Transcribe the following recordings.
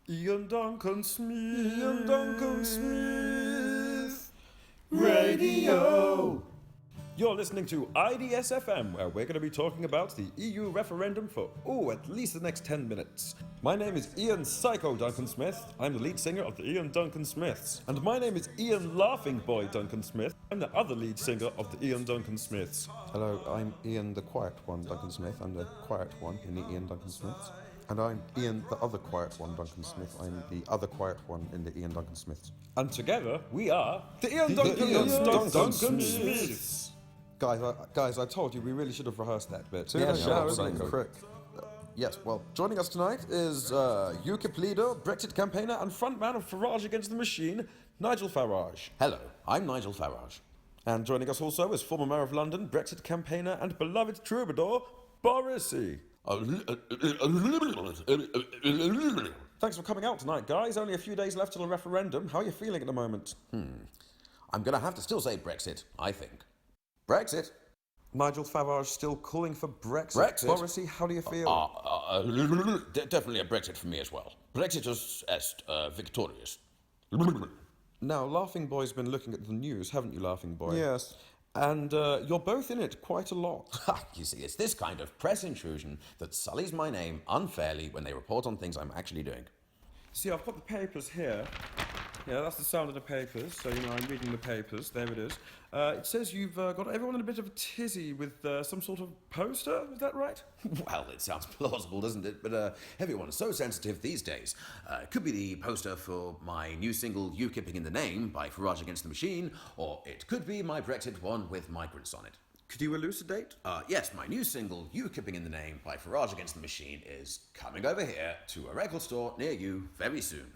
Ian Duncan Smith. Ian Duncan Smith. Radio. You're listening to IDS FM, where we're going to be talking about the EU referendum for, at least the next 10 minutes. My name is Ian Psycho Duncan Smith. I'm the lead singer of the Ian Duncan Smiths. And my name is Ian Laughing Boy Duncan Smith. I'm the other lead singer of the Ian Duncan Smiths. Hello, I'm Ian the Quiet One Duncan Smith. I'm the quiet one in the Ian Duncan Smiths. And I'm Ian the other quiet one Duncan Smith. I'm the other quiet one in the Ian Duncan Smiths. And together, we are the Ian Duncan Smiths. Guys, I told you we really should have rehearsed that bit. Prick. Yes, well, joining us tonight is UKIP leader, Brexit campaigner, And frontman of Farage Against the Machine, Nigel Farage. Hello, I'm Nigel Farage. And joining us also is former Mayor of London, Brexit campaigner and beloved troubadour, Borisy. Thanks for coming out tonight, guys. Only a few days left till the referendum. How are you feeling at the moment? I'm going to have to still say Brexit, I think. Brexit? Nigel Farage still calling for Brexit. Brexit? Borisy, how do you feel? Definitely a Brexit for me as well. Brexitus est victorious. Now, Laughing Boy's been looking at the news, haven't you, Laughing Boy? Yes. And you're both in it quite a lot. You see, it's this kind of press intrusion that sullies my name unfairly when they report on things I'm actually doing. See, I've got the papers here. Yeah, that's the sound of the papers. So, I'm reading the papers. There it is. It says you've got everyone in a bit of a tizzy with some sort of poster. Is that right? Well, it sounds plausible, doesn't it? But everyone's so sensitive these days. It could be the poster for my new single, UKIPing in the Name, by Farage Against the Machine, or it could be my Brexit one with migrants on it. Could you elucidate? Yes, my new single, UKIPing in the Name, by Farage Against the Machine, is coming over here to a record store near you very soon.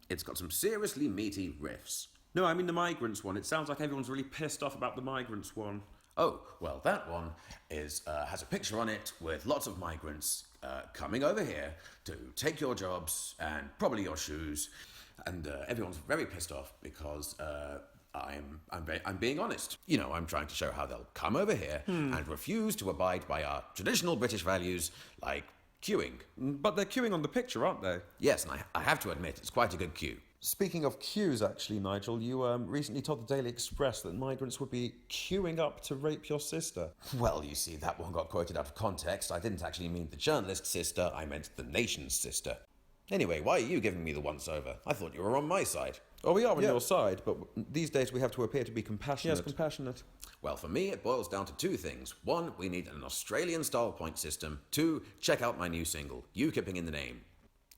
It's got some seriously meaty riffs. No, I mean the migrants one. It sounds like everyone's really pissed off about the migrants one. Oh, well, that one is has a picture on it with lots of migrants coming over here to take your jobs and probably your shoes, and everyone's very pissed off because I'm being honest. I'm trying to show how they'll come over here and refuse to abide by our traditional British values like queuing. But they're queuing on the picture, aren't they? Yes, and I have to admit, it's quite a good queue. Speaking of queues, actually, Nigel, you recently told the Daily Express that migrants would be queuing up to rape your sister. Well, you see, that one got quoted out of context. I didn't actually mean the journalist's sister, I meant the nation's sister. Anyway, why are you giving me the once-over? I thought you were on my side. Oh, we are on your side, but these days we have to appear to be compassionate. Yes, compassionate. Well, for me, it boils down to two things. One, we need an Australian-style point system. Two, check out my new single, UKIPing in the Name.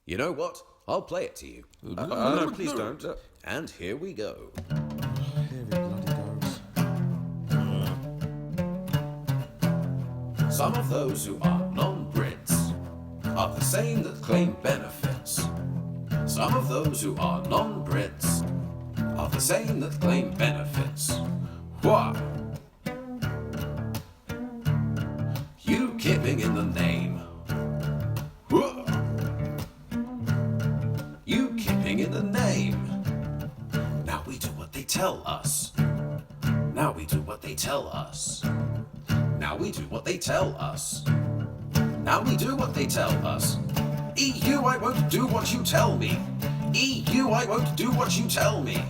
You know what? I'll play it to you. No, please don't. And here we go. Here it bloody goes. Some of those who are non-Brits are the same that claim benefits. Some of those who are non-Brits are the same that claim benefits. Why? UKIPing in the name. Whoa. UKIPing in the name. Now we do what they tell us. Now we do what they tell us. Now we do what they tell us. Now we do what they tell us. EU, I won't do what you tell me. EU, I won't do what you tell me.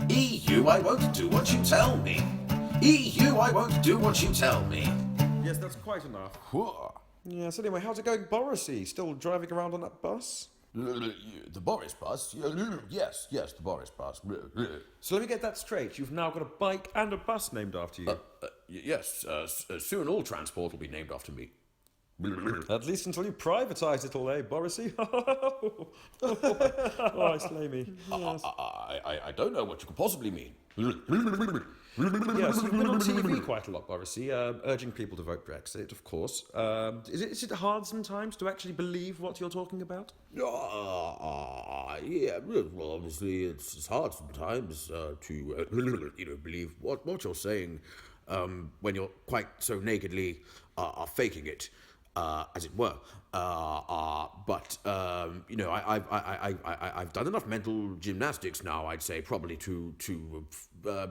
EU, I won't do what you tell me. EU, I won't do what you tell me. Yes, that's quite enough. Whoa. Yes, anyway, how's it going, Borisy? Still driving around on that bus? The Boris bus? Yes, the Boris bus. So let me get that straight. You've now got a bike and a bus named after you. Yes, soon all transport will be named after me. At least until you privatise it all, eh, Borisy? Oh, slay me. Yes. I don't know what you could possibly mean. Yes, you've been on TV quite a lot, Borisy, urging people to vote Brexit, of course. Is it hard sometimes to actually believe what you're talking about? Yeah, well, obviously it's hard sometimes to believe what you're saying when you're quite so nakedly faking it. As it were, but I've done enough mental gymnastics now, I'd say, probably to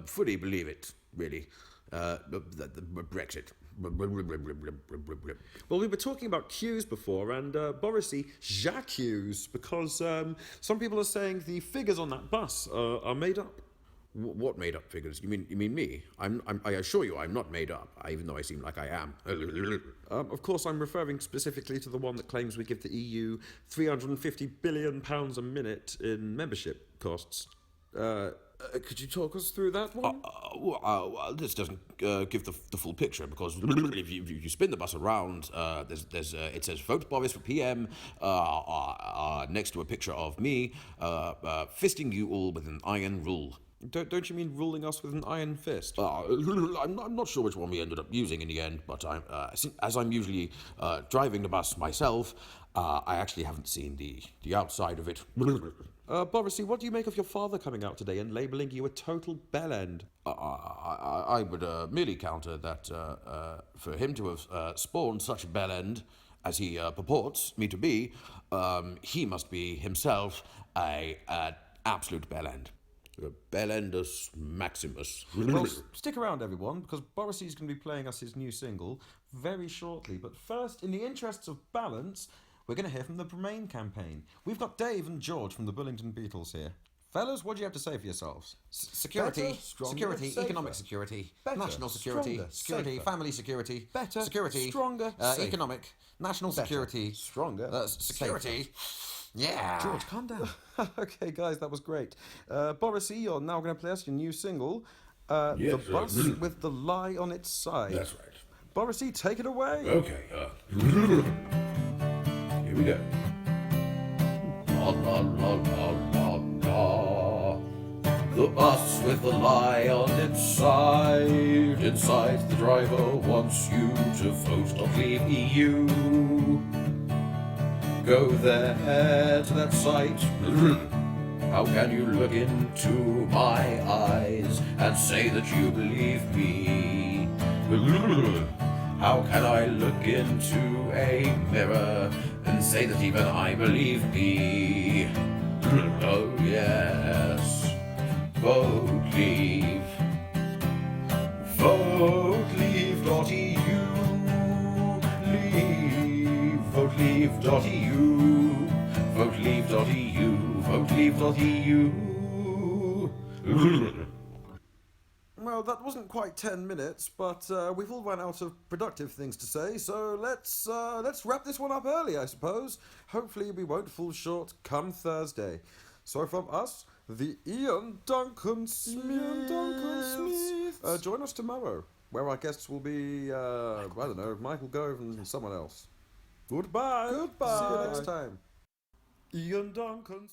fully believe it. Really, the Brexit. Well, we were talking about queues before, and Borisy, j'accuse, because some people are saying the figures on that bus are made up. What made up figures? You mean me? I assure you, I'm not made up, even though I seem like I am. Of course, I'm referring specifically to the one that claims we give the EU £350 billion a minute in membership costs. Could you talk us through that one? Well, this doesn't give the full picture, because if you spin the bus around, it says "Vote Boris for PM" next to a picture of me fisting you all with an iron rule. Don't you mean ruling us with an iron fist? I'm not sure which one we ended up using in the end, but as I'm usually driving the bus myself, I actually haven't seen the outside of it. Borisy, what do you make of your father coming out today and labelling you a total bellend? I would merely counter that for him to have spawned such a bellend as he purports me to be, he must be himself an absolute bellend. Bellendus Maximus. Well, stick around, everyone, because Borisy's going to be playing us his new single very shortly. But first, in the interests of balance, we're going to hear from the Remain campaign. We've got Dave and George from the Bullingdon Beatles here. Fellas, what do you have to say for yourselves? Security, Better, stronger, security, safer. economic security, Better, national security, stronger, security, safer. family security, Better, security, stronger, safer. economic, national Better, security, stronger, security. Yeah. George, calm down. Okay, guys, that was great. Borisy, you're now going to play us your new single, The Bus with the Lie on Its Side. That's right. Borisy, take it away. Okay, here we go. La la la la la la. The bus with the lie on its side. Inside, the driver wants you to vote or leave EU. Go there to that site. How can you look into my eyes and say that you believe me? How can I look into a mirror and say that even I believe me? Oh yes, vote leave. Vote leave.eu. Leave. Vote leave.eu. Vote leave.eu. Vote leave.eu. Well, that wasn't quite 10 minutes, but we've all run out of productive things to say, so let's wrap this one up early, I suppose. Hopefully we won't fall short come Thursday. So from us, the Ian Duncan Smith. Join us tomorrow, where our guests will be, I don't know, Michael Gove and someone else. Goodbye. Goodbye. See you next time. Ian Duncan.